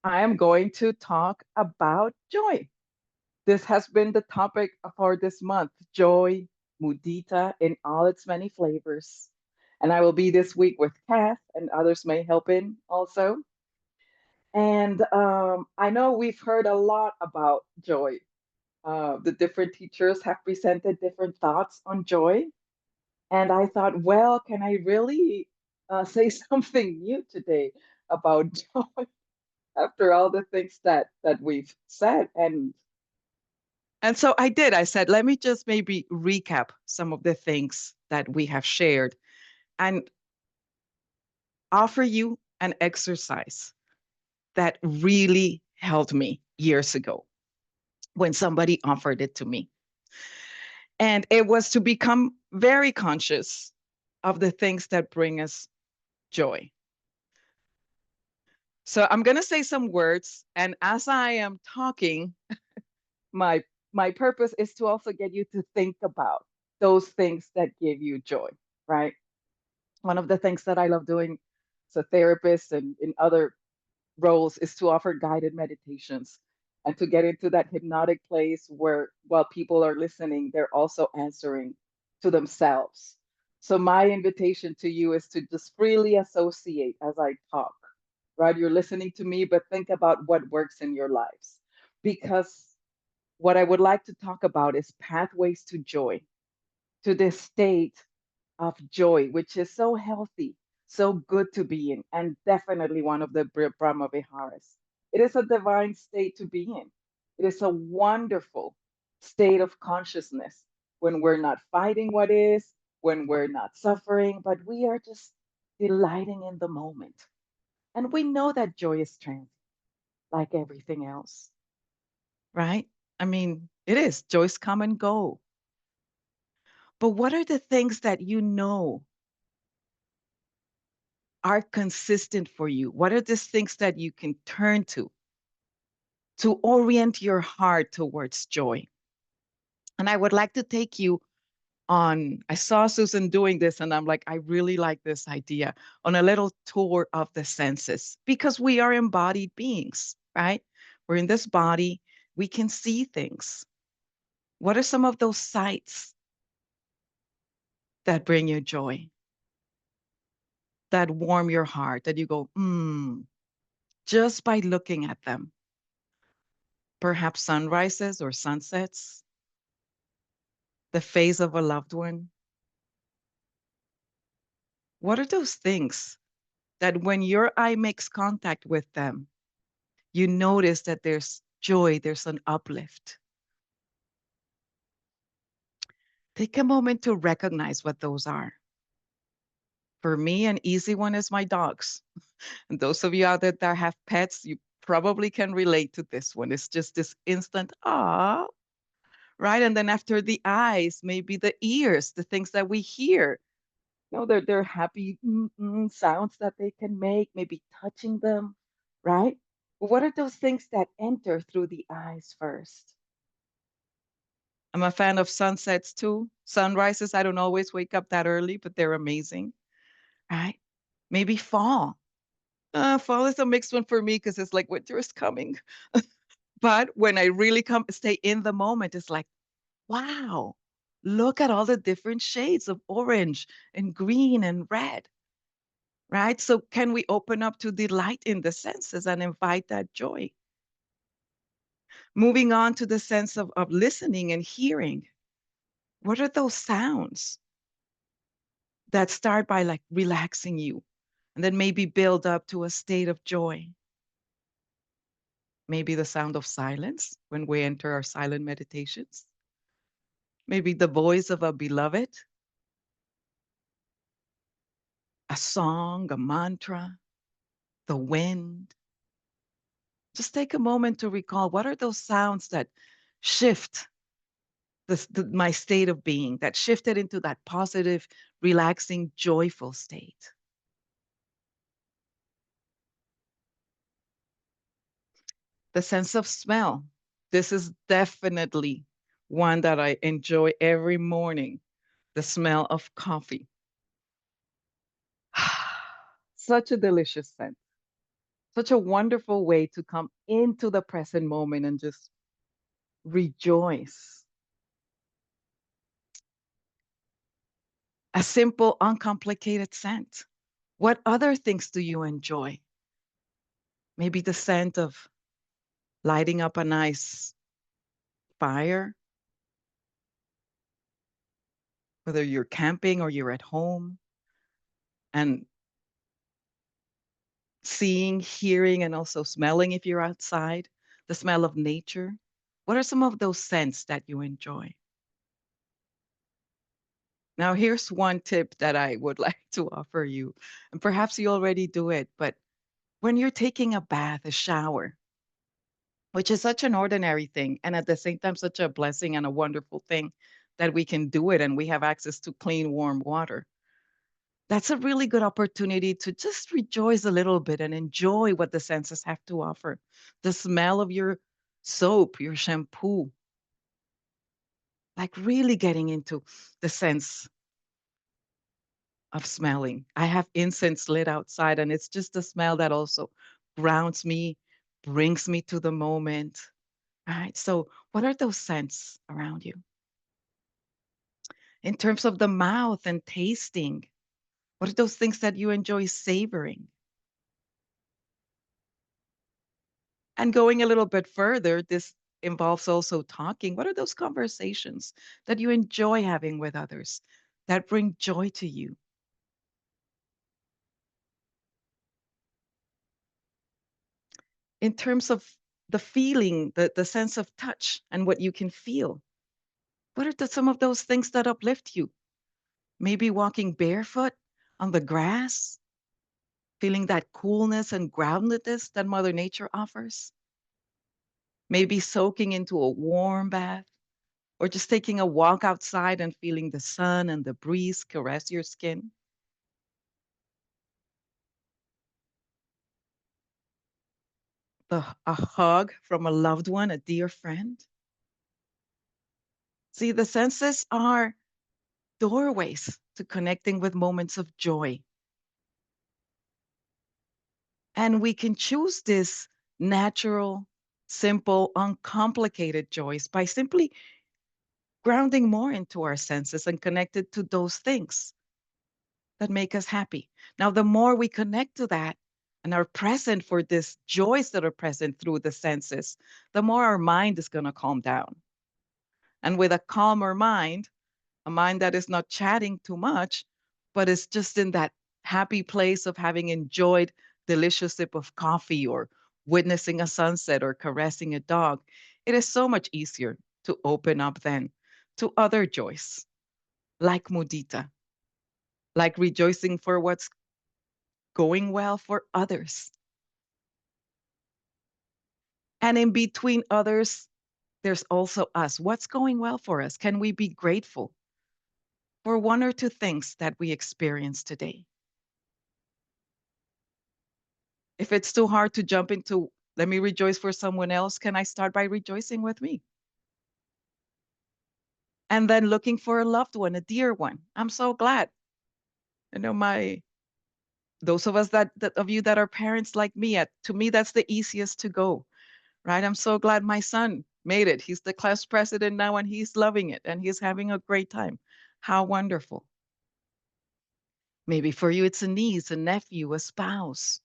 I am going to talk about joy. This has been the topic for this month, joy, mudita in all its many flavors. And I will be this week with Kath, and others may help in also. And I know we've heard a lot about joy. The different teachers have presented different thoughts on joy. And I thought, well, can I really say something new today about joy after all the things that we've said? And so I did. I said, let me just maybe recap some of the things that we have shared and offer you an exercise that really helped me years ago when somebody offered it to me. And it was to become very conscious of the things that bring us joy. So I'm going to say some words. And as I am talking, my my purpose is to also get you to think about those things that give you joy, right? One of the things that I love doing as a therapist and in other roles is to offer guided meditations and to get into that hypnotic place where while people are listening, they're also answering to themselves. So my invitation to you is to just freely associate as I talk, right? You're listening to me, but think about what works in your lives. Because what I would like to talk about is pathways to joy, to this state of joy, which is so healthy, so good to be in, and definitely one of the Brahma Viharas. It is a divine state to be in. It is a wonderful state of consciousness when we're not fighting what is, when we're not suffering, but we are just delighting in the moment. And we know that joy is transient, like everything else, right? I mean, it is. Joys come and go. But what are the things that you know are consistent for you? What are the things that you can turn to orient your heart towards joy? And I would like to take you on, I saw Susan doing this and I'm like, I really like this idea on a little tour of the senses because we are embodied beings, right? We're in this body, we can see things. What are some of those sights that bring you joy, that warm your heart, that you go, just by looking at them? Perhaps sunrises or sunsets, the face of a loved one. What are those things that when your eye makes contact with them, you notice that there's joy, there's an uplift? Take a moment to recognize what those are. For me, an easy one is my dogs. And those of you out there that have pets, you probably can relate to this one. It's just this instant, ah, right? And then after the eyes, maybe the ears, the things that we hear. No, they're happy sounds that they can make, maybe touching them, right? But what are those things that enter through the eyes first? I'm a fan of sunsets too. Sunrises, I don't always wake up that early, but they're amazing, right? Maybe fall. Fall is a mixed one for me because it's like winter is coming. But when I really come stay in the moment, it's like, wow, look at all the different shades of orange and green and red, right? So can we open up to delight in the senses and invite that joy? Moving on to the sense of listening and hearing. What are those sounds that start by like relaxing you and then maybe build up to a state of joy? Maybe the sound of silence when we enter our silent meditations. Maybe the voice of a beloved, a song, a mantra, the wind. Just take a moment to recall what are those sounds that shift my state of being, that shifted into that positive, relaxing, joyful state. The sense of smell. This is definitely one that I enjoy every morning. The smell of coffee. Such a delicious scent. Such a wonderful way to come into the present moment and just rejoice. A simple, uncomplicated scent. What other things do you enjoy? Maybe the scent of lighting up a nice fire, whether you're camping or you're at home, and seeing, hearing, and also smelling if you're outside, the smell of nature. What are some of those scents that you enjoy? Now, here's one tip that I would like to offer you, and perhaps you already do it, but when you're taking a bath, a shower, which is such an ordinary thing, and at the same time, such a blessing and a wonderful thing that we can do it and we have access to clean, warm water. That's a really good opportunity to just rejoice a little bit and enjoy what the senses have to offer. The smell of your soap, your shampoo, like really getting into the sense of smelling. I have incense lit outside, and it's just a smell that also grounds me, brings me to the moment. All right. So, what are those scents around you? In terms of the mouth and tasting, what are those things that you enjoy savoring? And going a little bit further, this involves also talking. What are those conversations that you enjoy having with others that bring joy to you? In terms of the feeling, the sense of touch and what you can feel, what are some of those things that uplift you? Maybe walking barefoot on the grass, feeling that coolness and groundedness that Mother Nature offers. Maybe soaking into a warm bath or just taking a walk outside and feeling the sun and the breeze caress your skin. A hug from a loved one, a dear friend. See, the senses are doorways to connecting with moments of joy. And we can choose this natural, simple, uncomplicated joys by simply grounding more into our senses and connected to those things that make us happy. Now, the more we connect to that and are present for these joys that are present through the senses, the more our mind is going to calm down. And with a calmer mind, a mind that is not chatting too much, but is just in that happy place of having enjoyed delicious sip of coffee or witnessing a sunset or caressing a dog, it is so much easier to open up then to other joys, like mudita, like rejoicing for what's going well for others. And in between others, there's also us. What's going well for us? Can we be grateful for one or two things that we experience today? If it's too hard to jump into, let me rejoice for someone else, can I start by rejoicing with me? And then looking for a loved one, a dear one. I'm so glad. You know, those of us that of you that are parents like me, to me, that's the easiest to go, right? I'm so glad my son made it. He's the class president now and he's loving it and he's having a great time. How wonderful. Maybe for you, it's a niece, a nephew, a spouse,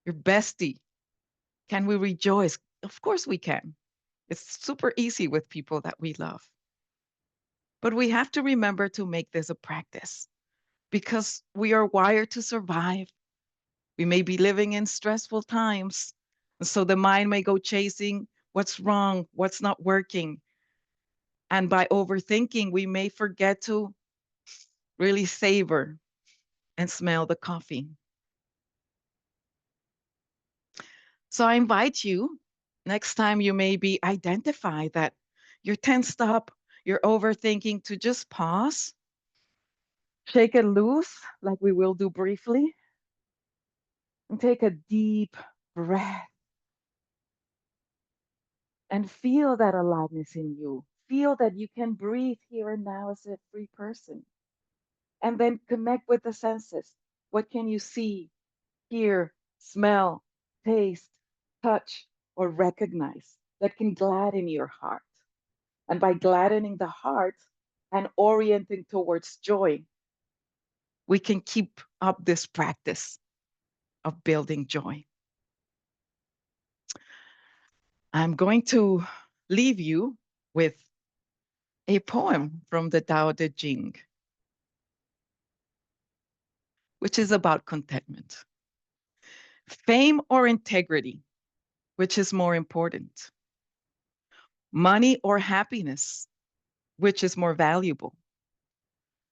your bestie. Can we rejoice? Of course we can. It's super easy with people that we love. But we have to remember to make this a practice because we are wired to survive. We may be living in stressful times. And so the mind may go chasing what's wrong, what's not working. And by overthinking, we may forget to really savor and smell the coffee. So I invite you next time you maybe identify that you're tensed up, you're overthinking, to just pause, shake it loose, like we will do briefly, and take a deep breath and feel that aliveness in you. Feel that you can breathe here and now as a free person. And then connect with the senses. What can you see, hear, smell? taste, touch, or recognize that can gladden your heart. And by gladdening the heart and orienting towards joy, we can keep up this practice of building joy. I'm going to leave you with a poem from the Tao Te Ching, which is about contentment. Fame or integrity, which is more important? Money or happiness, which is more valuable?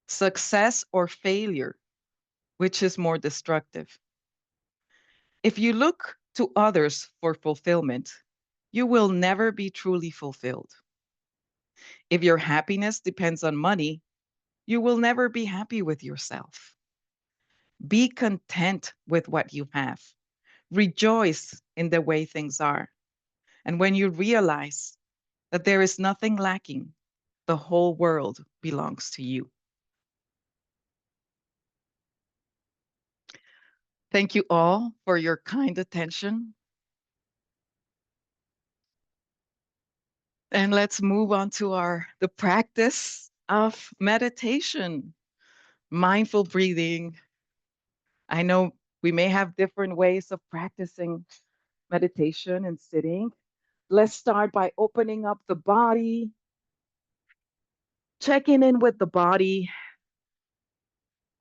Success or failure, which is more destructive? If you look to others for fulfillment, you will never be truly fulfilled. If your happiness depends on money, you will never be happy with yourself. Be content with what you have. Rejoice in the way things are. And when you realize that there is nothing lacking, the whole world belongs to you. Thank you all for your kind attention. And let's move on to the practice of meditation, mindful breathing. I know we may have different ways of practicing meditation and sitting. Let's start by opening up the body, checking in with the body.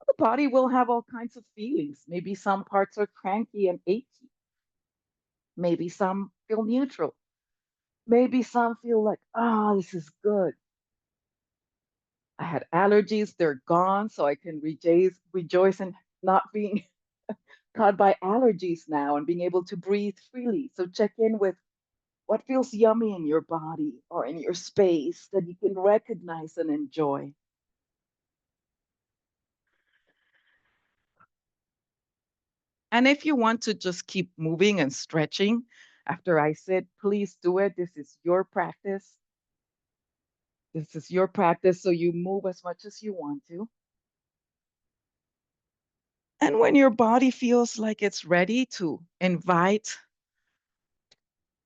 The body will have all kinds of feelings. Maybe some parts are cranky and achy. Maybe some feel neutral. Maybe some feel like, ah, this is good. I had allergies, they're gone, so I can rejoice in not being caught by allergies now and being able to breathe freely. So check in with what feels yummy in your body or in your space that you can recognize and enjoy. And if you want to just keep moving and stretching after I said, please do it. This is your practice. This is your practice. So you move as much as you want to. And when your body feels like it's ready to invite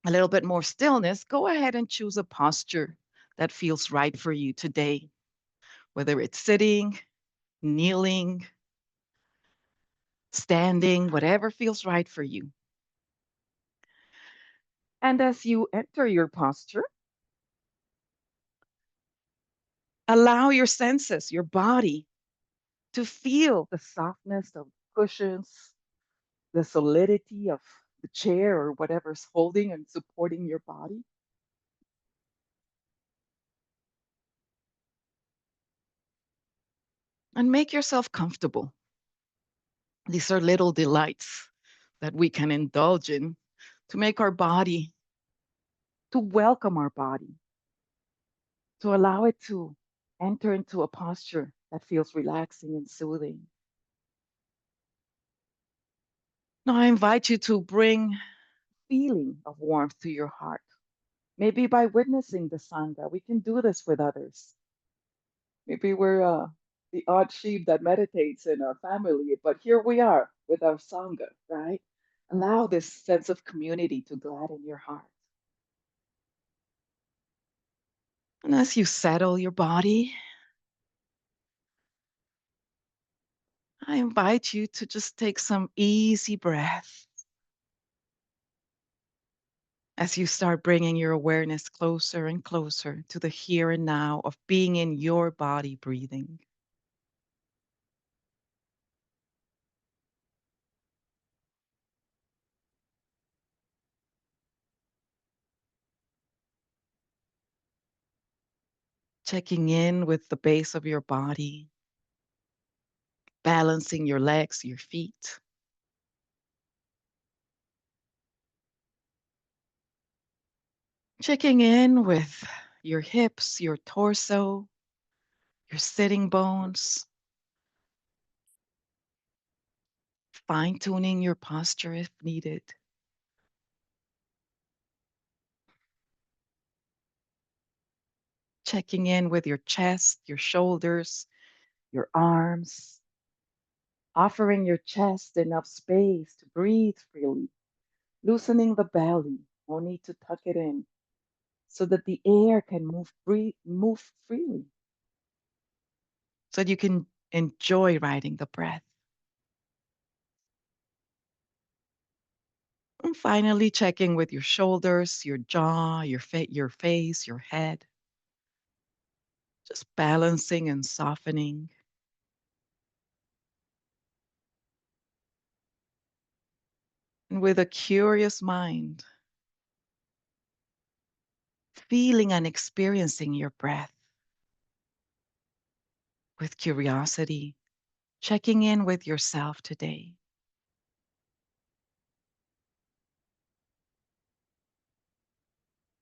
a little bit more stillness, go ahead and choose a posture that feels right for you today, whether it's sitting, kneeling, standing, whatever feels right for you. And as you enter your posture, allow your senses, your body, to feel the softness of cushions, the solidity of the chair or whatever's holding and supporting your body. And make yourself comfortable. These are little delights that we can indulge in to make our body, to welcome our body, to allow it to enter into a posture that feels relaxing and soothing. Now, I invite you to bring feeling of warmth to your heart. Maybe by witnessing the Sangha, we can do this with others. Maybe we're the odd sheep that meditates in our family, but here we are with our Sangha, right? Allow this sense of community to gladden your heart. And as you settle your body, I invite you to just take some easy breath as you start bringing your awareness closer and closer to the here and now of being in your body breathing. Checking in with the base of your body, balancing your legs, your feet. Checking in with your hips, your torso, your sitting bones, fine tuning your posture if needed. Checking in with your chest, your shoulders, your arms, offering your chest enough space to breathe freely loosening the belly. No need to tuck it in so that the air can move freely, so that you can enjoy riding the breath. And finally, checking with your shoulders, your jaw, your face, your head, just balancing and softening. And with a curious mind, feeling and experiencing your breath with curiosity, checking in with yourself today,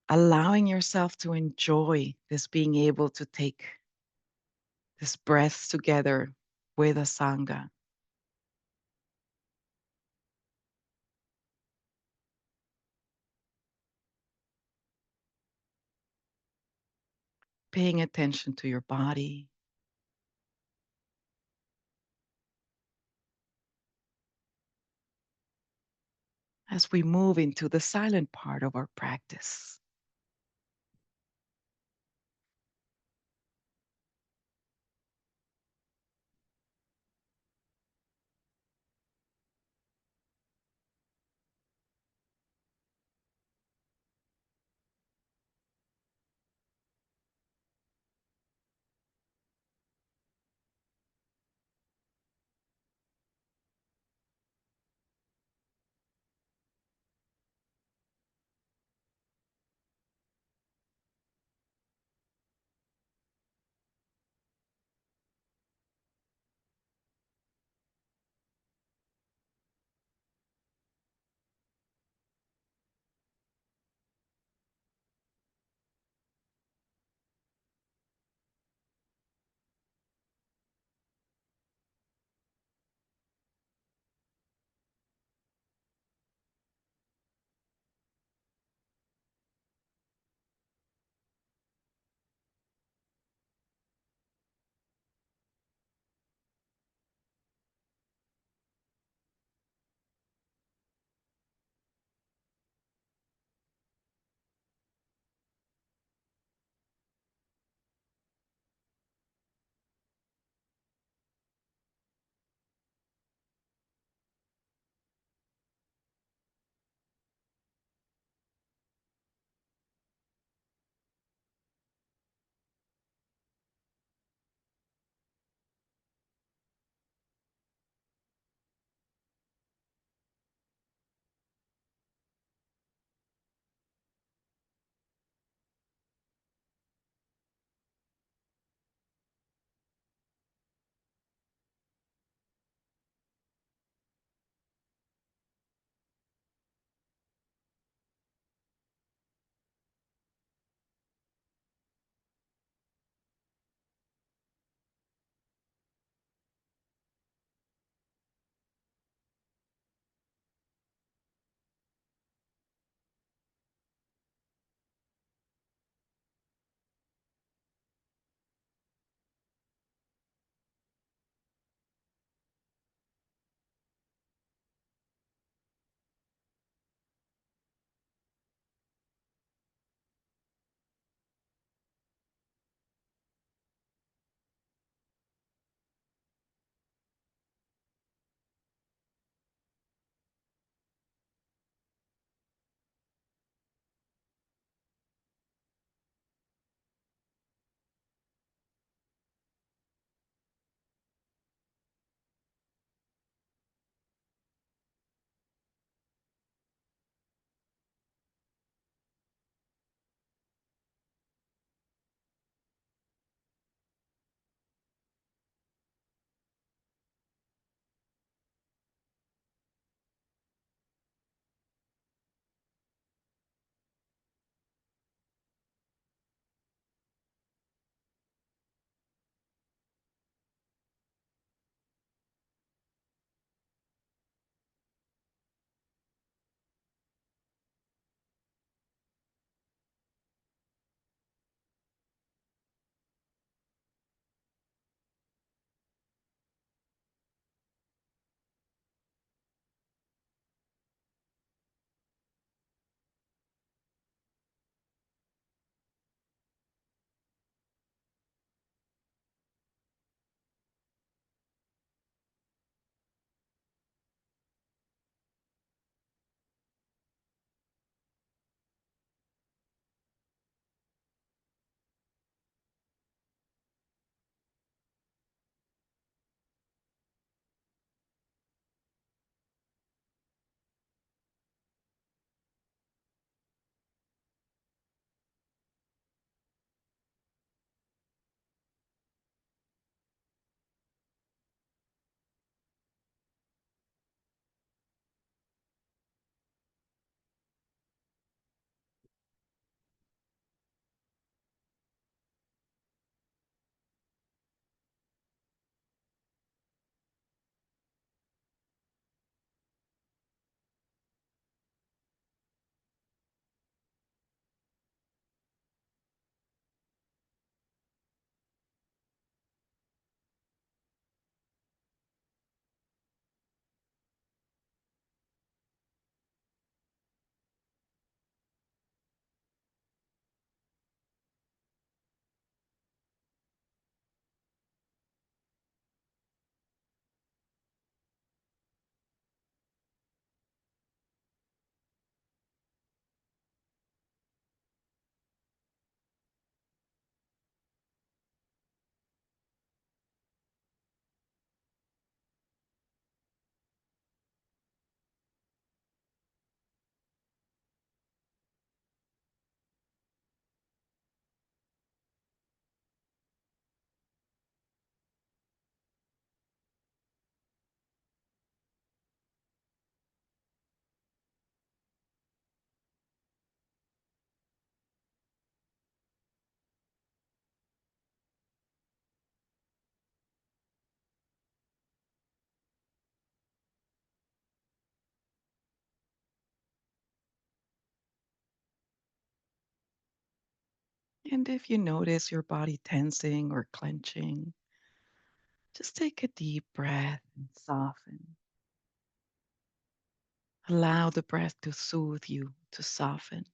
allowing yourself to enjoy this being able to take this breath together with a Sangha, paying attention to your body as we move into the silent part of our practice. And if you notice your body tensing or clenching, just take a deep breath and soften. Allow the breath to soothe you, to soften.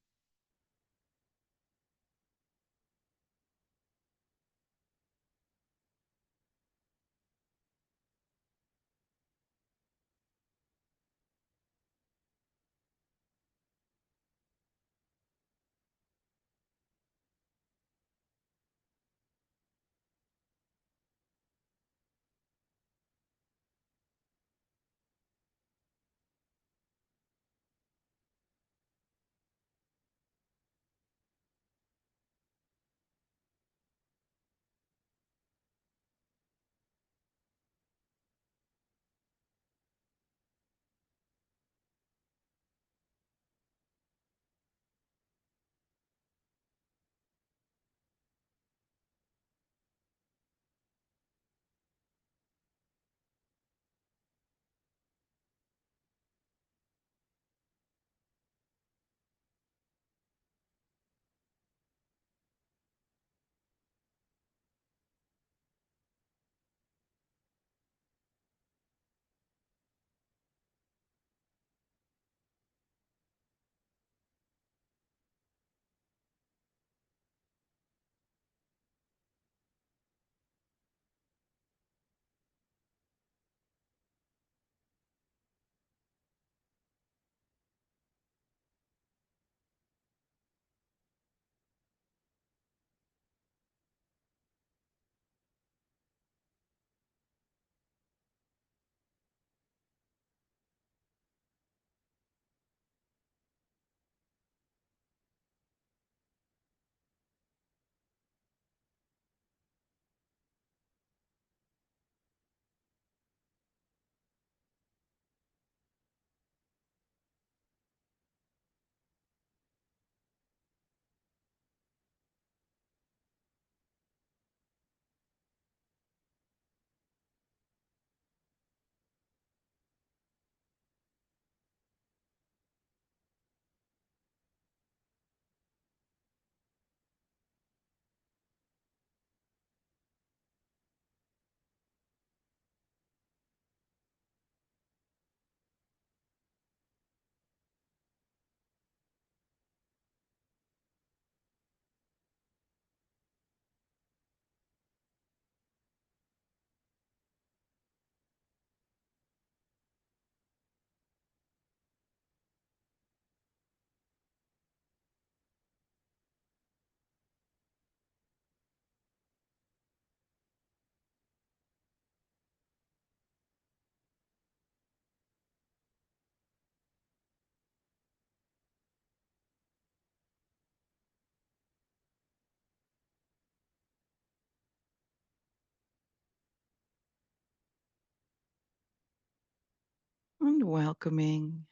And welcoming,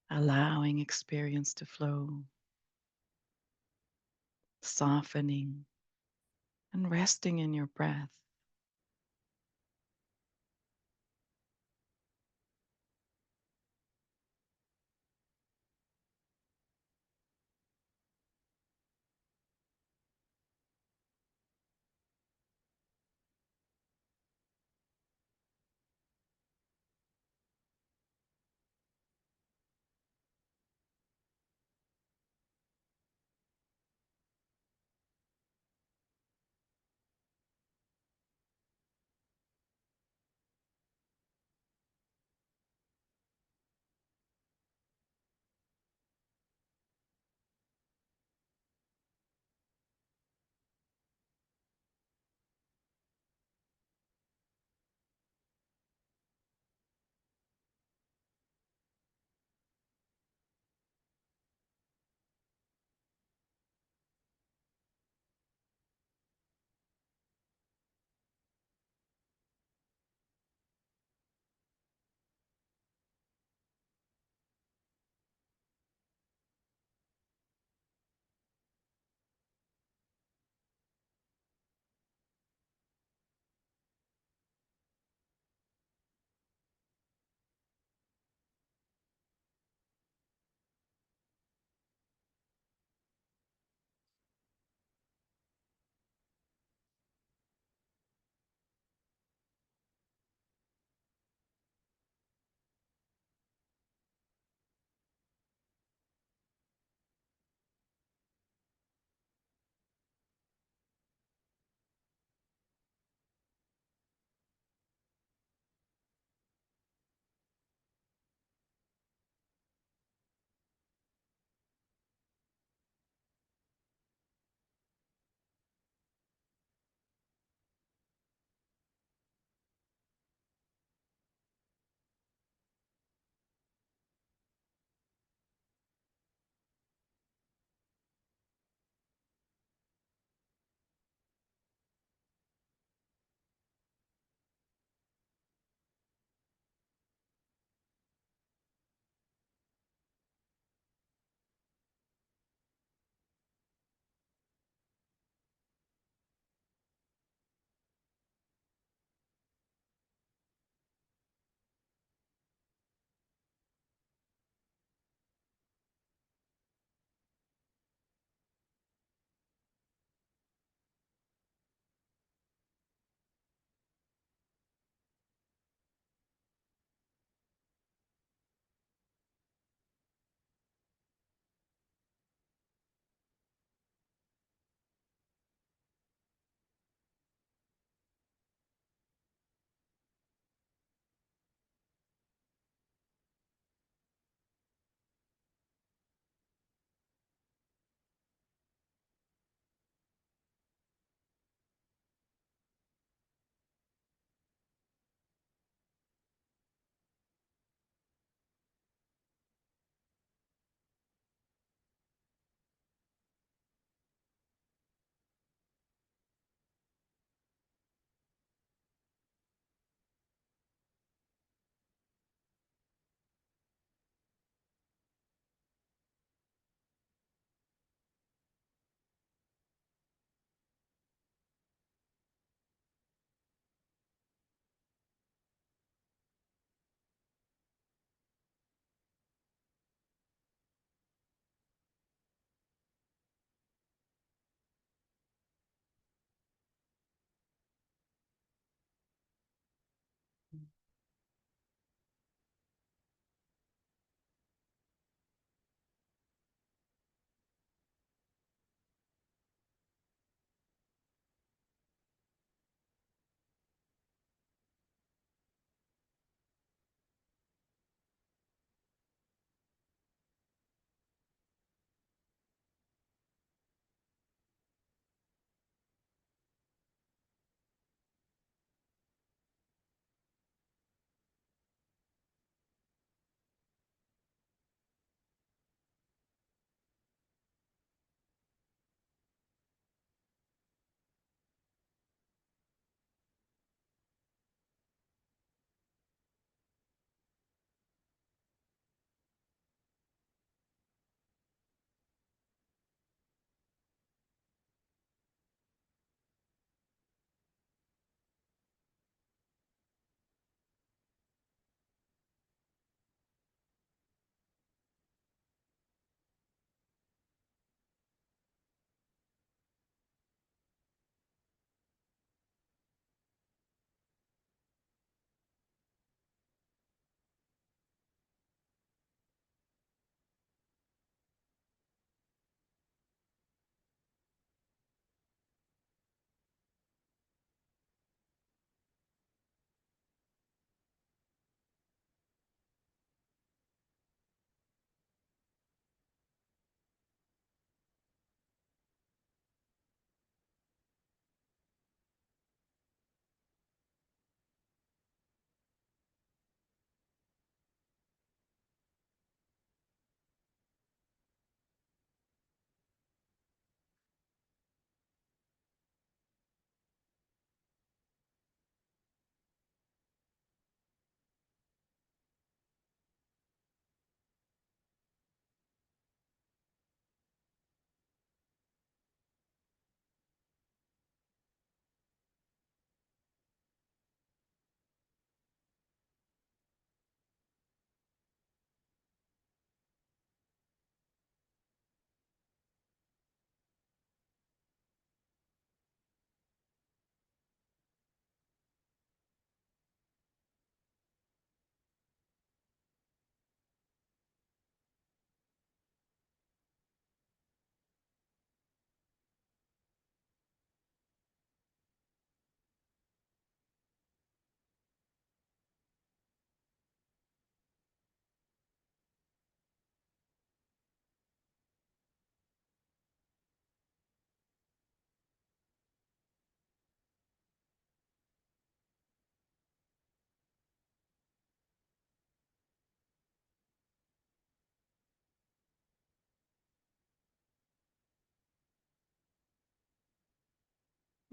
allowing experience to flow, softening, and resting in your breath.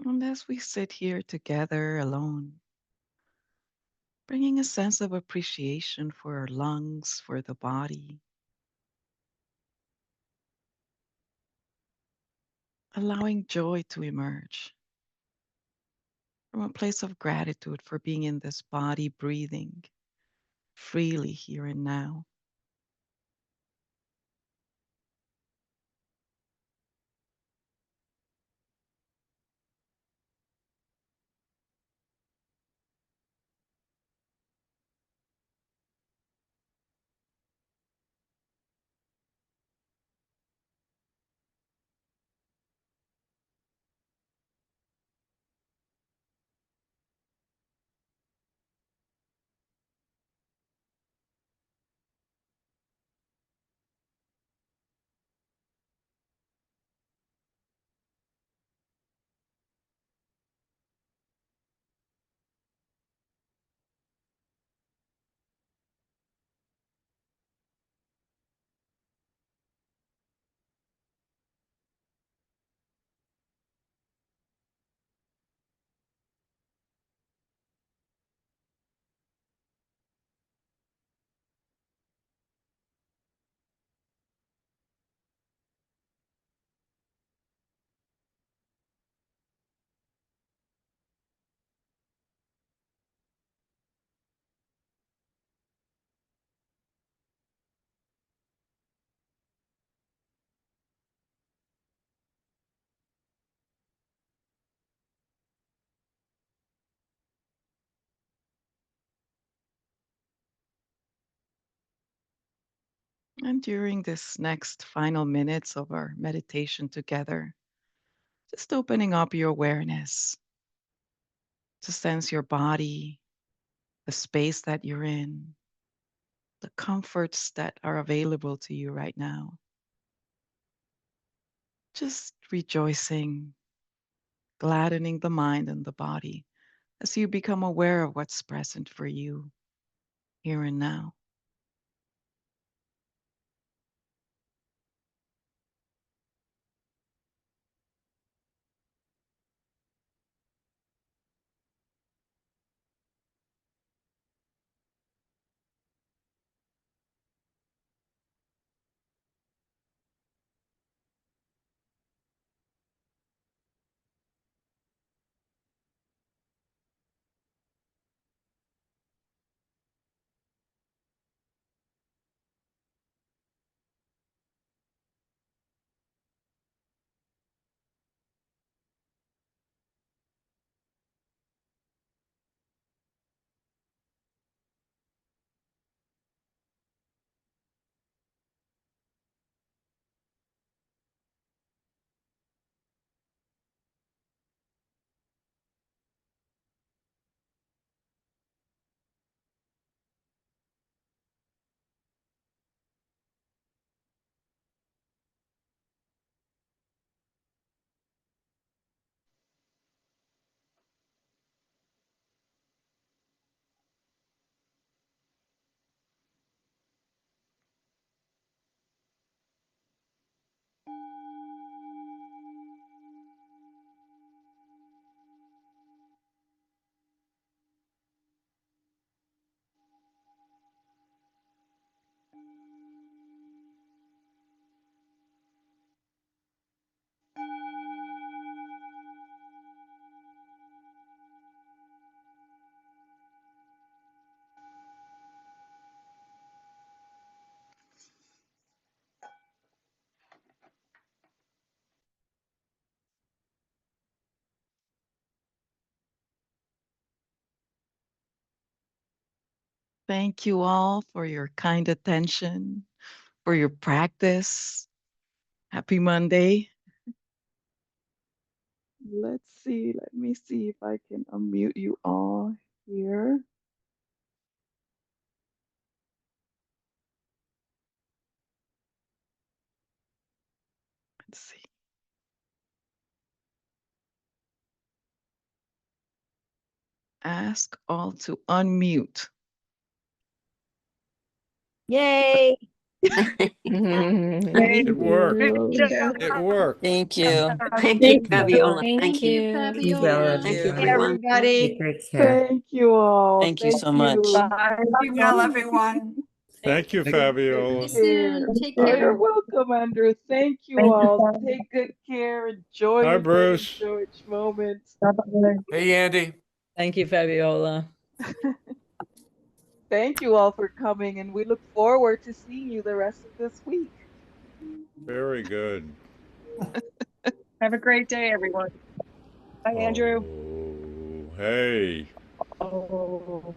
And as we sit here together alone, bringing a sense of appreciation for our lungs, for the body, allowing joy to emerge from a place of gratitude for being in this body, breathing freely here and now. And during this next final minutes of our meditation together, just opening up your awareness to sense your body, the space that you're in, the comforts that are available to you right now. Just rejoicing, gladdening the mind and the body as you become aware of what's present for you here and now. Thank you all for your kind attention, for your practice. Happy Monday. Let's see. Let me see if I can unmute you all here. Let's see. Ask all to unmute. Yay! It worked. It worked. Thank you. Thank you, Fabiola. Thank you. Be well, Thank you, everyone. everyone. Everybody. Take great care. Thank you all. Thank you Thank so much. you. Bye. Be well, everyone. Thank you, Take Fabiola. care. Take Oh, you're care. welcome, Andrew. Thank you all. Take good care. Enjoy Hi, your day. Bruce. Enjoy each moment. Hey, Andy. Thank you, Fabiola. Thank you all for coming, and we look forward to seeing you the rest of this week. Very good. Have a great day, everyone. Bye, Andrew. Oh, hey. Oh.